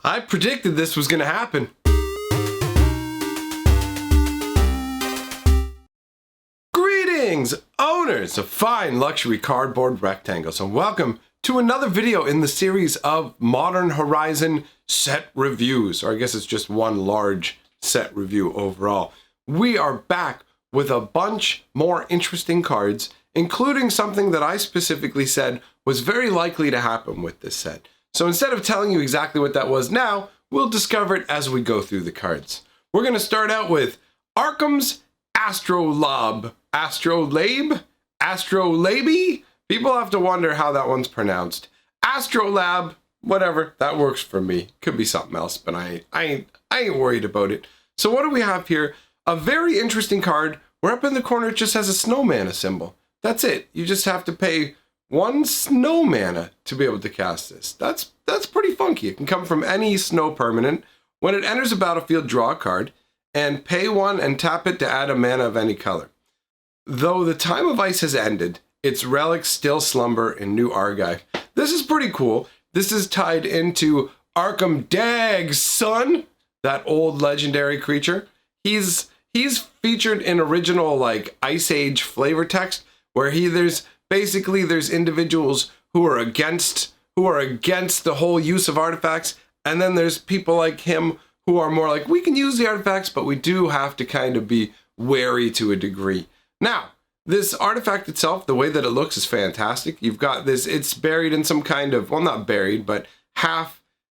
I predicted this was going to happen. Greetings, owners of fine luxury cardboard rectangles, and welcome to another video in the series of Modern Horizon set reviews, or I guess it's just one large set review overall. We are back with a bunch more interesting cards, including something that I specifically said was very likely to happen with this set. So instead of telling you exactly what that was now, we'll discover it as we go through the cards. We're going to start out with Arkham's Astrolabe. Astrolabe? People have to wonder how that one's pronounced. Astrolabe, whatever, that works for me. Could be something else, but I ain't worried about it. So what do we have here? A very interesting card where up in the corner it just has a snow mana symbol. That's it. You just have to pay 1 snow mana to be able to cast this. That's pretty funky. It can come from any snow permanent. When it enters a battlefield, draw a card and pay 1 and tap it to add a mana of any color. Though the time of ice has ended, its relics still slumber in New Argive. This is pretty cool. This is tied into Arkham Dag's son, that old legendary creature. He's featured in original like Ice Age flavor text, where there's individuals who are against the whole use of artifacts, and then there's people like him who are more like, we can use the artifacts, but we do have to kind of be wary to a degree. Now, this artifact itself, the way that it looks is fantastic. You've got this, it's buried in some kind of, well, not buried, but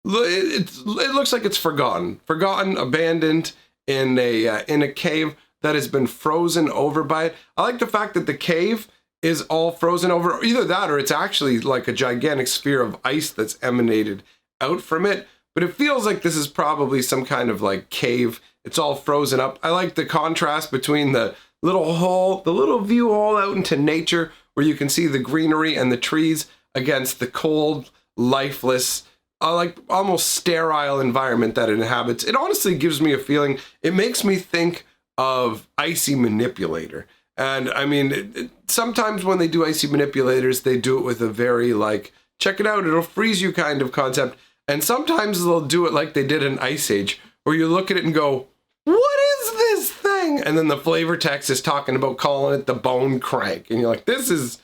it looks like it's forgotten, abandoned in a cave that has been frozen over by it. I like the fact that the cave is all frozen over, either that or it's actually like a gigantic sphere of ice that's emanated out from it. But it feels like this is probably some kind of like cave. It's all frozen up. I like the contrast between the little view hole out into nature where you can see the greenery and the trees against the cold, lifeless, like almost sterile environment that it inhabits. It honestly gives me a feeling, it makes me think of Icy Manipulator. And I mean, sometimes when they do Icy Manipulators, they do it with a very like, check it out, it'll freeze you kind of concept. And sometimes they'll do it like they did in Ice Age, where you look at it and go, what is this thing? And then the flavor text is talking about calling it the Bone Crank. And you're like, this is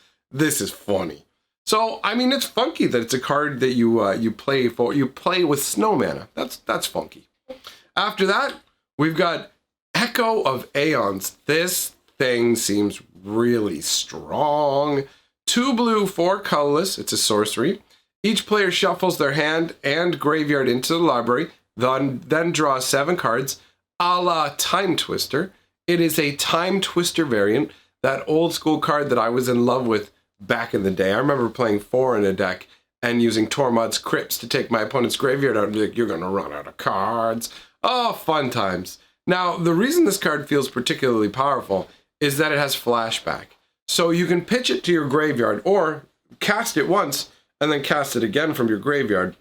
funny. So, I mean, it's funky that it's a card that you play with snow mana. That's funky. After that, we've got Echo of Aeons. This thing seems really strong. 2 blue, 4 colorless. It's a sorcery. Each player shuffles their hand and graveyard into the library, then draw 7 cards, a la Time Twister. It is a Time Twister variant, that old school card that I was in love with back in the day. I remember playing 4 in a deck and using Tormod's Crypts to take my opponent's graveyard out and be like, you're going to run out of cards. Oh, fun times. Now, the reason this card feels particularly powerful is that it has flashback. So you can pitch it to your graveyard or cast it once and then cast it again from your graveyard.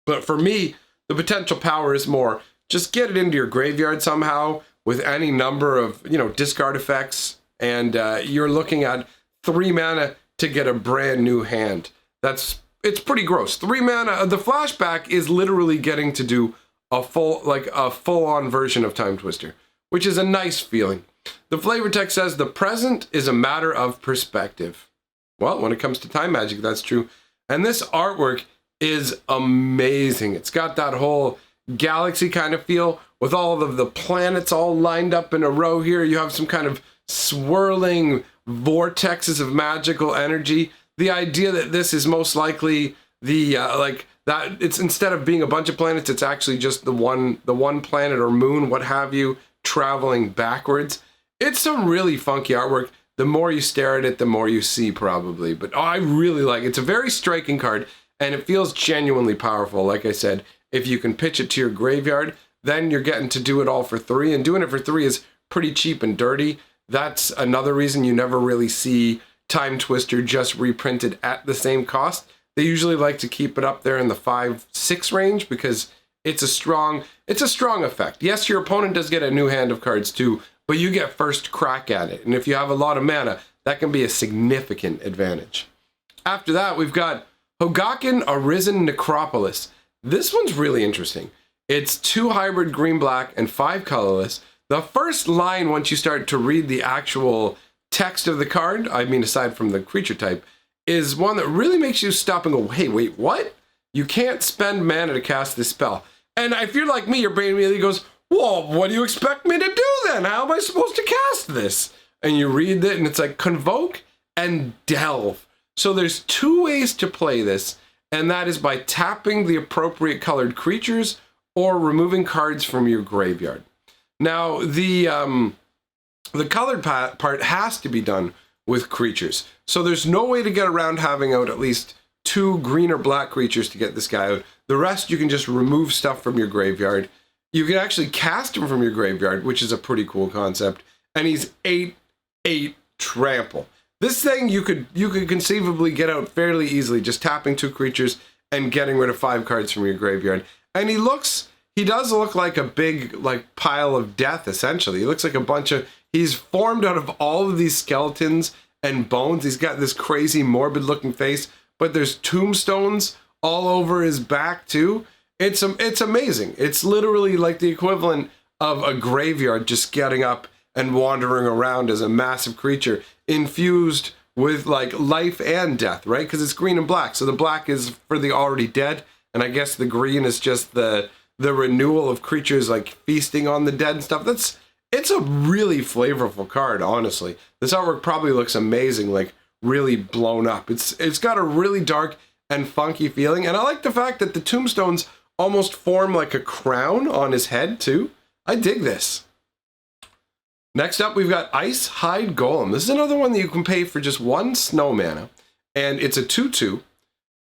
But for me, the potential power is more, just get it into your graveyard somehow with any number of, discard effects, and you're looking at 3 mana to get a brand new hand. It's pretty gross. 3 mana, the flashback is literally getting to do a full-on version of Time Twister, which is a nice feeling. The flavor text says, the present is a matter of perspective. Well, when it comes to time magic, that's true. And this artwork is amazing. It's got that whole galaxy kind of feel with all of the planets all lined up in a row here. You have some kind of swirling vortexes of magical energy. The idea that this is most likely that it's, instead of being a bunch of planets, it's actually just the one planet or moon, what have you, traveling backwards. It's some really funky artwork. The more you stare at it, the more you see probably. But I really like it. It's a very striking card, and it feels genuinely powerful. Like I said, if you can pitch it to your graveyard, then you're getting to do it all for 3. And doing it for 3 is pretty cheap and dirty. That's another reason you never really see Time Twister just reprinted at the same cost. They usually like to keep it up there in the 5-6 range because it's a strong effect. Yes, your opponent does get a new hand of cards too, but you get first crack at it. And if you have a lot of mana, that can be a significant advantage. After that, we've got Hogaken Arisen Necropolis. This one's really interesting. It's 2 hybrid green-black and 5 colorless. The first line, once you start to read the actual text of the card, I mean aside from the creature type, is one that really makes you stop and go, hey, wait, what? You can't spend mana to cast this spell. And if you're like me, your brain immediately goes, well, what do you expect me to do then? How am I supposed to cast this? And you read it and it's like convoke and delve. So there's 2 ways to play this, and that is by tapping the appropriate colored creatures or removing cards from your graveyard. Now, the colored part has to be done with creatures. So there's no way to get around having out at least 2 green or black creatures to get this guy out. The rest, you can just remove stuff from your graveyard. You can actually cast him from your graveyard, which is a pretty cool concept. And he's 8/8 trample. This thing you could conceivably get out fairly easily, just tapping 2 creatures and getting rid of 5 cards from your graveyard. And he does look like a big pile of death, essentially. He looks like a bunch of, he's formed out of all of these skeletons and bones. He's got this crazy morbid looking face, but there's tombstones all over his back too. It's amazing. It's literally like the equivalent of a graveyard just getting up and wandering around as a massive creature infused with like life and death, right? Because it's green and black. So the black is for the already dead, and I guess the green is just the renewal of creatures like feasting on the dead and stuff. It's a really flavorful card, honestly. This artwork probably looks amazing, like really blown up. It's got a really dark and funky feeling, and I like the fact that the tombstones almost form like a crown on his head too. I dig this. Next up, we've got Icehide Gollum. This is another one that you can pay for just 1 snow mana, and it's a 2/2.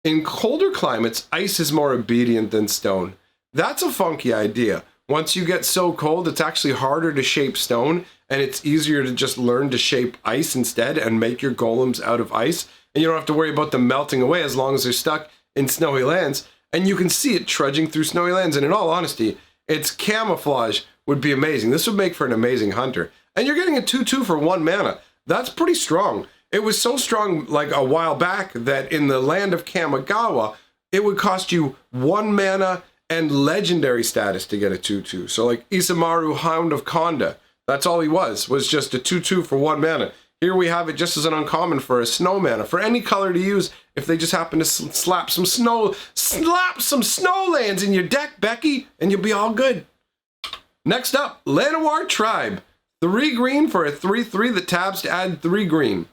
In colder climates, ice is more obedient than stone. That's a funky idea. Once you get so cold, it's actually harder to shape stone, and it's easier to just learn to shape ice instead and make your golems out of ice. And you don't have to worry about them melting away as long as they're stuck in snowy lands. And you can see it trudging through snowy lands. And in all honesty, its camouflage would be amazing. This would make for an amazing hunter. And you're getting a 2/2 for 1 mana. That's pretty strong. It was so strong like a while back that in the land of Kamigawa, it would cost you 1 mana and legendary status to get a 2/2. So like Isamaru, Hound of Konda, that's all he was just a 2/2 for 1 mana. Here we have it just as an uncommon for a snow mana, for any color to use if they just happen to slap some snowlands in your deck, Becky, and you'll be all good. Next up, Llanowar Tribe. 3 green for a 3/3 that taps to add 3 green.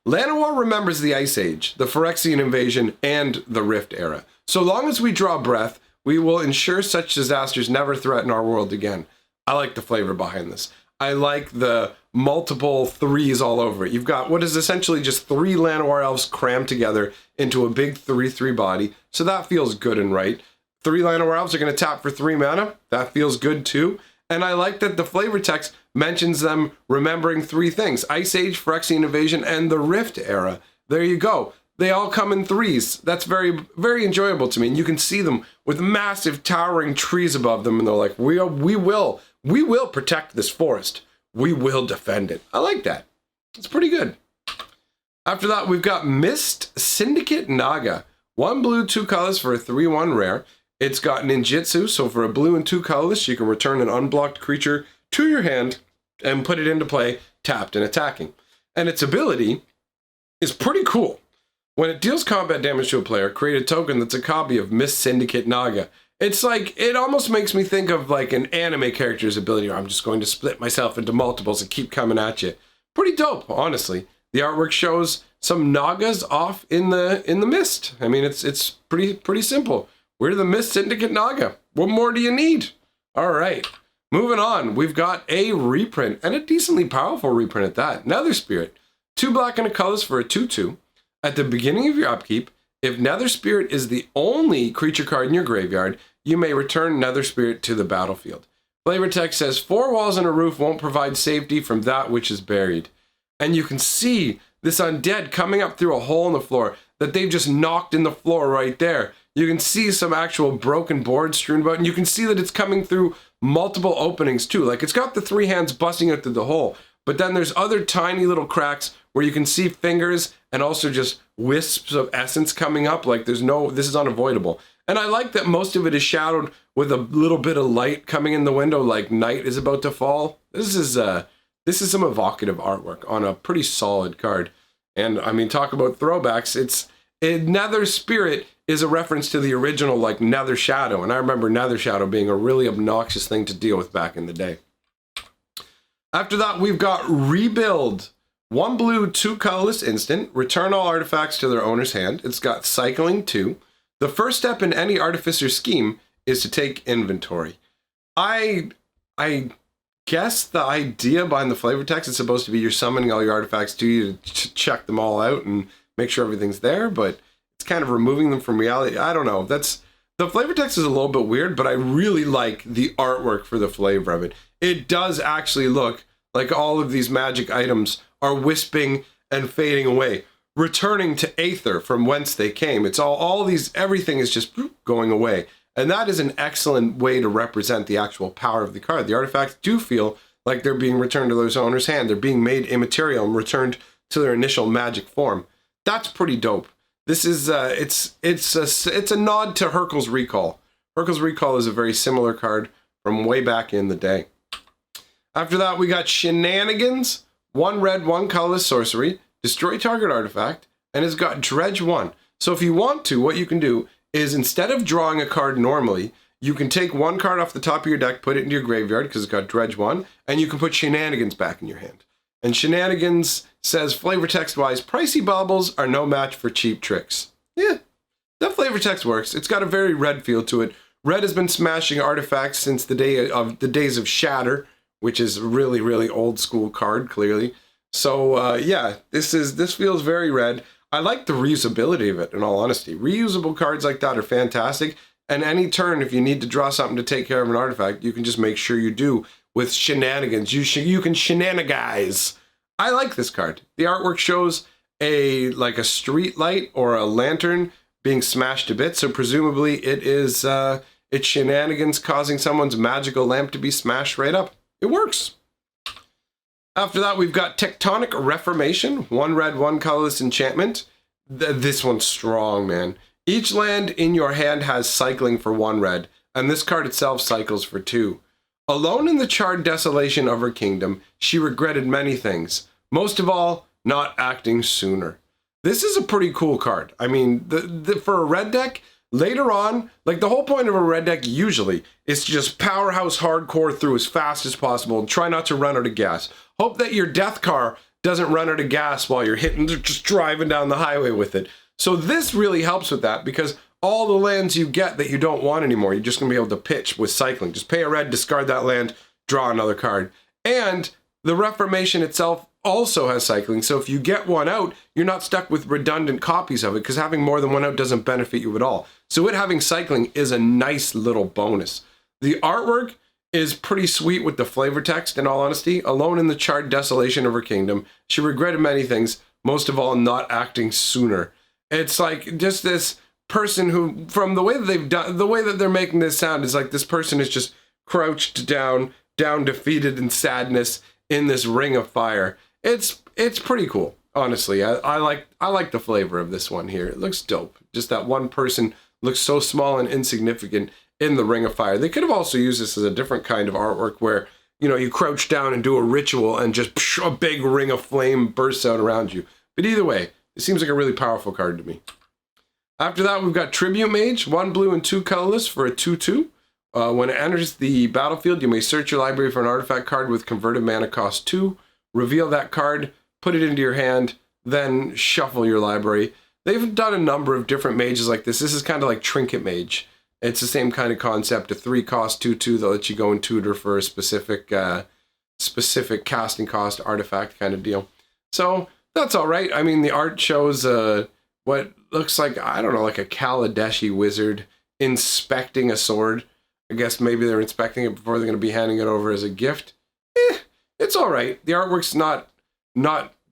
Llanowar remembers the Ice Age, the Phyrexian invasion, and the Rift era. So long as we draw breath, we will ensure such disasters never threaten our world again. I like the flavor behind this. I like the multiple 3s all over it. You've got what is essentially just 3 Llanowar elves crammed together into a big 3/3 body. So that feels good and right. 3 Llanowar elves are going to tap for 3 mana. That feels good too. And I like that the flavor text mentions them remembering 3 things: Ice Age, Phyrexian invasion, and the Rift era. There you go. They all come in 3s. That's very, very enjoyable to me. And you can see them with massive towering trees above them. And they're like, we will protect this forest. We will defend it. I like that. It's pretty good. After that, we've got Mist Syndicate Naga. 1 blue, 2 colors for a 3/1 rare. It's got ninjutsu, so for a blue and 2 colorless, you can return an unblocked creature to your hand and put it into play, tapped and attacking. And its ability is pretty cool. When it deals combat damage to a player, create a token that's a copy of Mist Syndicate Naga. It's like, it almost makes me think of like an anime character's ability, or I'm just going to split myself into multiples and keep coming at you. Pretty dope, honestly. The artwork shows some Nagas off in the mist. I mean, it's pretty simple. We're the Mist Syndicate Naga. What more do you need? All right, moving on. We've got a reprint, and a decently powerful reprint at that. Nether Spirit. 2 black and a colors for a 2/2. At the beginning of your upkeep, if Nether Spirit is the only creature card in your graveyard, you may return Nether Spirit to the battlefield. Flavor text says 4 walls and a roof won't provide safety from that which is buried. And you can see this undead coming up through a hole in the floor that they've just knocked in the floor right there. You can see some actual broken boards strewn about, and you can see that it's coming through multiple openings too. Like, it's got the 3 hands busting out through the hole, but then there's other tiny little cracks where you can see fingers and also just wisps of essence coming up. Like, this is unavoidable. And I like that most of it is shadowed with a little bit of light coming in the window, like night is about to fall. This is some evocative artwork on a pretty solid card. And I mean, talk about throwbacks. Nether Spirit is a reference to the original like Nether Shadow, and I remember Nether Shadow being a really obnoxious thing to deal with back in the day. After that, we've got Rebuild. 1 blue, 2 colorless instant. Return all artifacts to their owner's hand. It's got cycling 2. The first step in any Artificer scheme is to take inventory. I guess the idea behind the flavor text is supposed to be you're summoning all your artifacts to you to check them all out and make sure everything's there, but it's kind of removing them from reality. I don't know. The flavor text is a little bit weird, but I really like the artwork for the flavor of it. It does actually look like all of these magic items are wisping and fading away, returning to Aether from whence they came. It's everything is just going away. And that is an excellent way to represent the actual power of the card. The artifacts do feel like they're being returned to their owner's hand. They're being made immaterial and returned to their initial magic form. That's pretty dope. This is it's a nod to Hurkyl's Recall. Hurkyl's Recall is a very similar card from way back in the day. After that, we got Shenanigans. 1 red, 1 colorless sorcery. Destroy target artifact, and it's got Dredge 1. So if you want to, what you can do is instead of drawing a card normally, you can take 1 card off the top of your deck, put it into your graveyard because it's got Dredge 1, and you can put Shenanigans back in your hand. And Shenanigans says, flavor text-wise, pricey baubles are no match for cheap tricks. Yeah, that flavor text works. It's got a very red feel to it. Red has been smashing artifacts since the days of Shatter, which is a really, really old school card, clearly. So yeah, this feels very red. I like the reusability of it, in all honesty. Reusable cards like that are fantastic. And any turn, if you need to draw something to take care of an artifact, you can just make sure you do with Shenanigans. You can shenanigize. I like this card. The artwork shows a street light or a lantern being smashed to bits. So presumably it's Shenanigans causing someone's magical lamp to be smashed right up. It works. After that, we've got Tectonic Reformation. 1 red, 1 colorless enchantment. This one's strong, man. Each land in your hand has cycling for 1 red, and this card itself cycles for 2. Alone in the charred desolation of her kingdom, she regretted many things. Most of all, not acting sooner. This is a pretty cool card. I mean, for a red deck, later on, like the whole point of a red deck usually is to just powerhouse hardcore through as fast as possible and try not to run out of gas. Hope that your death car doesn't run out of gas while you're just driving down the highway with it. So this really helps with that because all the lands you get that you don't want anymore, you're just going to be able to pitch with cycling. Just pay a red, discard that land, draw another card. And the Reformation itself also has cycling, so if you get one out, you're not stuck with redundant copies of it, because having more than one out doesn't benefit you at all. So it having cycling is a nice little bonus. The artwork is pretty sweet with the flavor text, in all honesty. Alone in the charred desolation of her kingdom, she regretted many things, most of all not acting sooner. It's like just this person who, from the way that they've done, the way that they're making this sound is like this person is just crouched down defeated in sadness in this ring of fire. It's pretty cool, honestly. I like the flavor of this one here. It looks dope. Just that one person looks so small and insignificant in the ring of fire. They could have also used this as a different kind of artwork where, you know, you crouch down and do a ritual and just a big ring of flame bursts out around you. But either way, it seems like a really powerful card to me. After that, we've got Tribute Mage, 1 blue and 2 colorless for a 2/2. When it enters the battlefield, you may search your library for an artifact card with converted mana cost 2. Reveal that card, put it into your hand, then shuffle your library. They've done a number of different mages like this. This is kind of like Trinket Mage. It's the same kind of concept, a 3-cost 2/2 that lets you go and tutor for a specific casting cost artifact kind of deal. So that's all right. I mean, the art shows what looks like, I don't know, like a Kaladeshi wizard inspecting a sword. I guess maybe they're inspecting it before they're going to be handing it over as a gift. It's all right. The artwork's not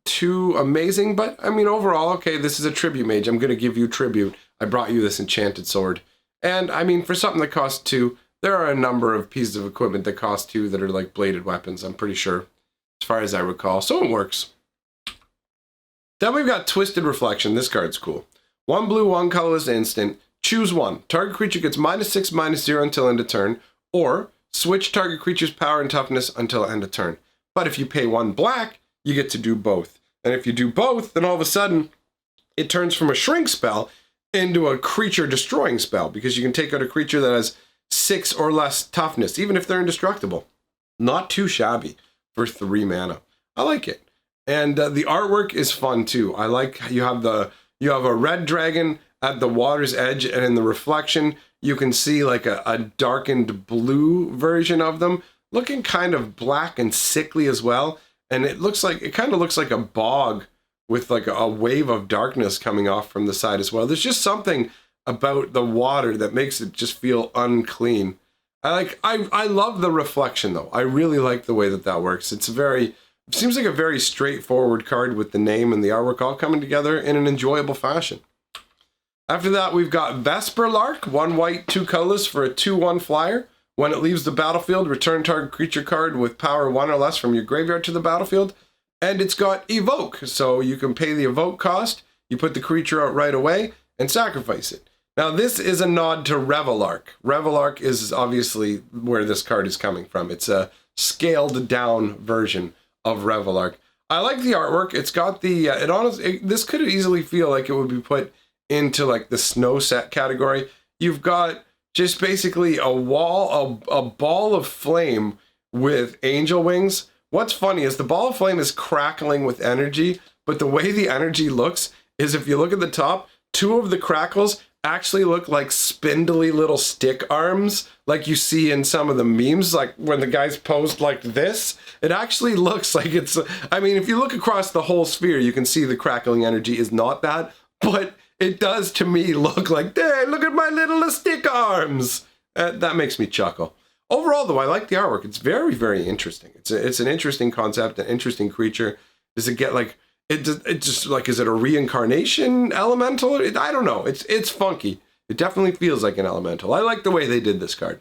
too amazing, but I mean, overall, okay, this is a tribute mage. I'm going to give you tribute. I brought you this enchanted sword. And I mean, for something that costs 2, there are a number of pieces of equipment that cost 2 that are like bladed weapons, I'm pretty sure, as far as I recall. So it works. Then we've got Twisted Reflection. This card's cool. 1 blue, 1 colorless instant. choose one. Target creature gets -6/-0 until end of turn, or switch target creature's power and toughness until end of turn. But if you pay 1 black, you get to do both. And if you do both, then all of a sudden, it turns from a shrink spell into a creature destroying spell, because you can take out a creature that has 6 or less toughness, even if they're indestructible. Not too shabby for 3 mana. I like it. And the artwork is fun too. I like you have a red dragon at the water's edge, and in the reflection, you can see like a darkened blue version of them, looking kind of black and sickly as well. And it kind of looks like a bog with like a wave of darkness coming off from the side as well. There's just something about the water that makes it just feel unclean. I love the reflection though. I really like the way that works. It seems like a very straightforward card with the name and the artwork all coming together in an enjoyable fashion. After that, we've got Vesper Lark, 1 white, 2 colorless for a 2/1 flyer. When it leaves the battlefield, return target creature card with power 1 or less from your graveyard to the battlefield. And it's got Evoke, so you can pay the Evoke cost, you put the creature out right away, and sacrifice it. Now, this is a nod to Revelark. Revelark is obviously where this card is coming from. It's a scaled down version of Revelark. I like the artwork. It's got the, this could easily feel like it would be put into like the snow set category. You've got just basically a ball of flame with angel wings. What's funny is the ball of flame is crackling with energy, but the way the energy looks is if you look at the top, 2 of the crackles actually look like spindly little stick arms, like you see in some of the memes, like when the guys posed like this. It actually looks like it's, I mean, if you look across the whole sphere, you can see the crackling energy is not that, but it does to me look like, hey, look at my little stick arms. That makes me chuckle. Overall, though, I like the artwork. It's very, very interesting. It's an interesting concept, an interesting creature. Does it get like, it just like, is it a reincarnation elemental? I don't know. It's funky. It definitely feels like an elemental. I like the way they did this card.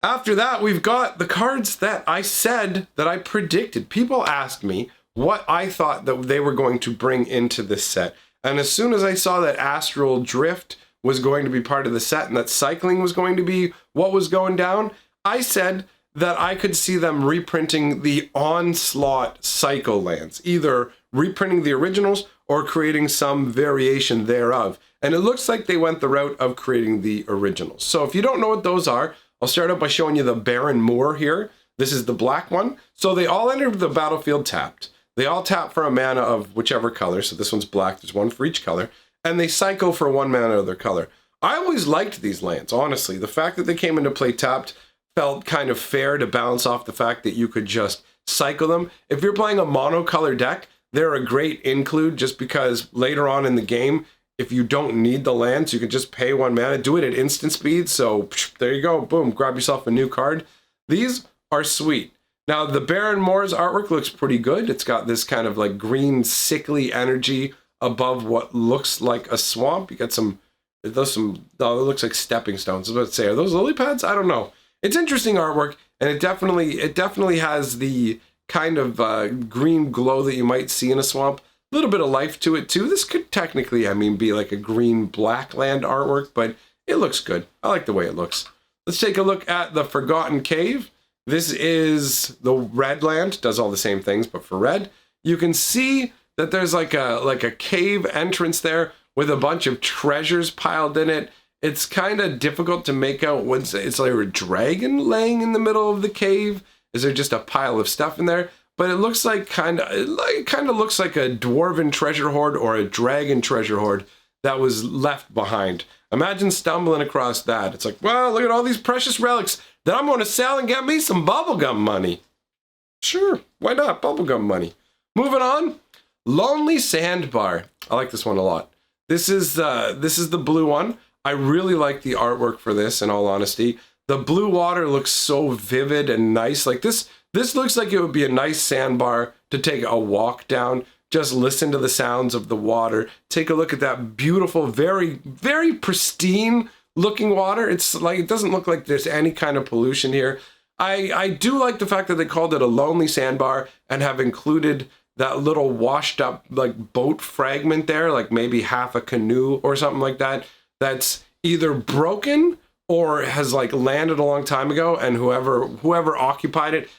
After that, we've got the cards that I said that I predicted. People asked me what I thought that they were going to bring into this set. And as soon as I saw that Astral Drift was going to be part of the set and that cycling was going to be what was going down, I said that I could see them reprinting the Onslaught Cycle lands, either reprinting the originals or creating some variation thereof. And it looks like they went the route of creating the originals. So if you don't know what those are, I'll start out by showing you the Baron Moor here. This is the black one. So they all entered the battlefield tapped. They all tap for a mana of whichever color. So this one's black. There's 1 for each color. And they cycle for 1 mana of their color. I always liked these lands, honestly. The fact that they came into play tapped felt kind of fair to balance off the fact that you could just cycle them. If you're playing a monocolor deck, they're a great include just because later on in the game, if you don't need the lands, you can just pay 1 mana, do it at instant speed. So there you go, boom, grab yourself a new card. These are sweet. Now the Baron Moor's artwork looks pretty good. It's got this kind of like green sickly energy above what looks like a swamp. You got it looks like stepping stones. I was about to say, are those lily pads? I don't know. It's interesting artwork, and it definitely has the kind of green glow that you might see in a swamp. A little bit of life to it too. This could technically, be like a green black land artwork, but it looks good. I like the way it looks. Let's take a look at the Forgotten Cave. This is the red land. Does all the same things, but for red. You can see that there's like a cave entrance there with a bunch of treasures piled in it. It's kind of difficult to make out it's like a dragon laying in the middle of the cave. Is there just a pile of stuff in there? But it looks like it kind of looks like a dwarven treasure hoard or a dragon treasure hoard that was left behind. Imagine stumbling across that. It's like, well, look at all these precious relics that I'm going to sell and get me some bubblegum money. Sure, why not? Bubblegum money. Moving on. Lonely Sandbar. I like this one a lot. This is the blue one. I really like the artwork for this, in all honesty. The blue water looks so vivid and nice. Like this looks like it would be a nice sandbar to take a walk down. Just listen to the sounds of the water. Take a look at that beautiful, very, very pristine looking water. It's like, it doesn't look like there's any kind of pollution here. I do like the fact that they called it a lonely sandbar and have included that little washed up like boat fragment there, like maybe half a canoe or something like that. that's either broken or has like landed a long time ago, and whoever occupied it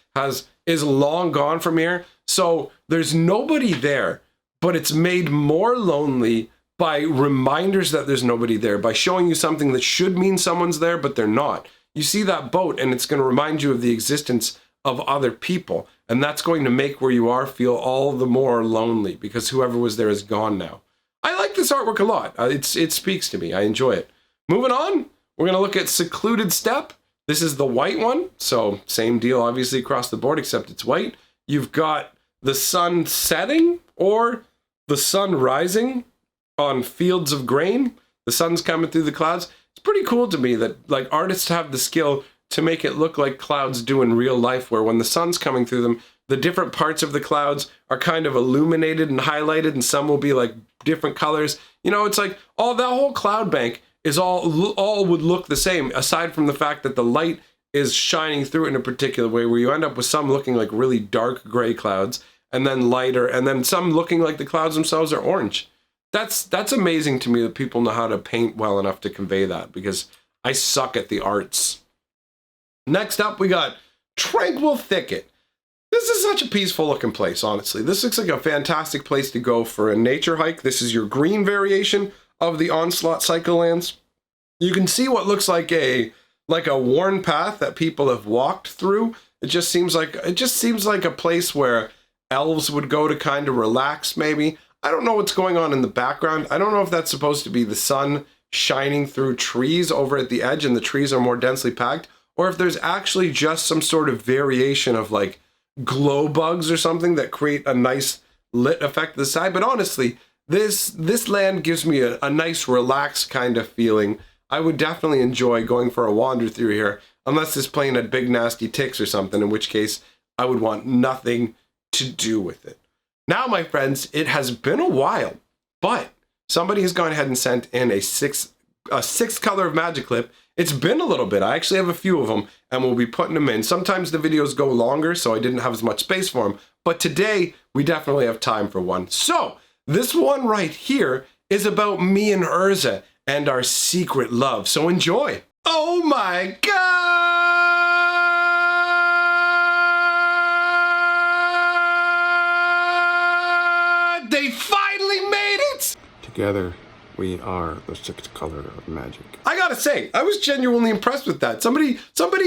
is long gone from here. So there's nobody there, but it's made more lonely by reminders that there's nobody there, by showing you something that should mean someone's there, but they're not. You see that boat and it's going to remind you of the existence of other people, and that's going to make where you are feel all the more lonely because whoever was there is gone now. I like this artwork a lot. It speaks to me. I enjoy it. Moving on, we're going to look at Secluded Steppe. This is the white one, so same deal obviously across the board, except it's white. You've got the sun setting or the sun rising on fields of grain. The sun's coming through the clouds. It's pretty cool to me that like artists have the skill to make it look like clouds do in real life, where when the sun's coming through them, the different parts of the clouds are kind of illuminated and highlighted, and some will be like different colors. You know, it's like all that whole cloud bank is all would look the same, aside from the fact that the light is shining through it in a particular way, where you end up with some looking like really dark gray clouds, and then lighter, and then some looking like the clouds themselves are orange. That's amazing to me that people know how to paint well enough to convey that, because I suck at the arts. Next up, we got Tranquil Thicket. This is such a peaceful looking place, honestly. This looks like a fantastic place to go for a nature hike. This is your green variation of the Onslaught Cycle lands. You can see what looks like a worn path that people have walked through. It just seems like a place where elves would go to kind of relax, maybe. I don't know what's going on in the background. I don't know if that's supposed to be the sun shining through trees over at the edge and the trees are more densely packed, or if there's actually just some sort of variation of like glow bugs or something that create a nice lit effect to the side. But honestly, this land gives me a nice relaxed kind of feeling. I would definitely enjoy going for a wander through here, unless this plane had big nasty ticks or something, in which case I would want nothing to do with it. Now, my friends, it has been a while, but somebody has gone ahead and sent in a sixth color of Magic Clip. It's been a little bit. I actually have a few of them, and we'll be putting them in. Sometimes the videos go longer, so I didn't have as much space for them, but today we definitely have time for one. So this one right here is about me and Urza and our secret love, so enjoy. Oh my God! They finally made it! Together, we are the sixth color of magic. I gotta say, I was genuinely impressed with that. Somebody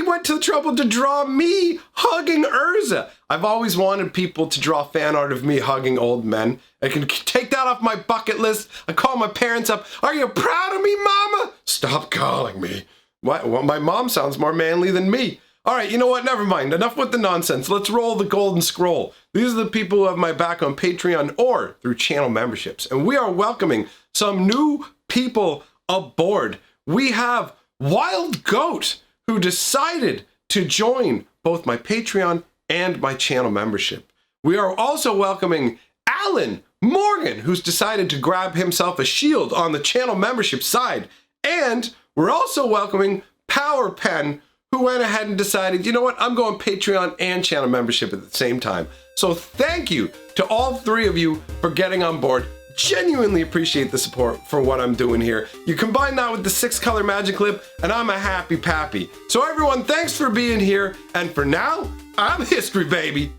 went to the trouble to draw me hugging Urza. I've always wanted people to draw fan art of me hugging old men. I can take that off my bucket list. I call my parents up. Are you proud of me, Mama? Stop calling me. What? Well, my mom sounds more manly than me. All right, you know what? Never mind. Enough with the nonsense. Let's roll the golden scroll. These are the people who have my back on Patreon or through channel memberships. And we are welcoming some new people aboard. We have Wild Goat, who decided to join both my Patreon and my channel membership. We are also welcoming Alan Morgan, who's decided to grab himself a shield on the channel membership side. And we're also welcoming Power Pen, who went ahead and decided, you know what, I'm going Patreon and channel membership at the same time. So thank you to all three of you for getting on board. Genuinely appreciate the support for what I'm doing here. You combine that with the 6-color Magic Clip, and I'm a happy pappy. So everyone, thanks for being here, and for now, I'm history, baby.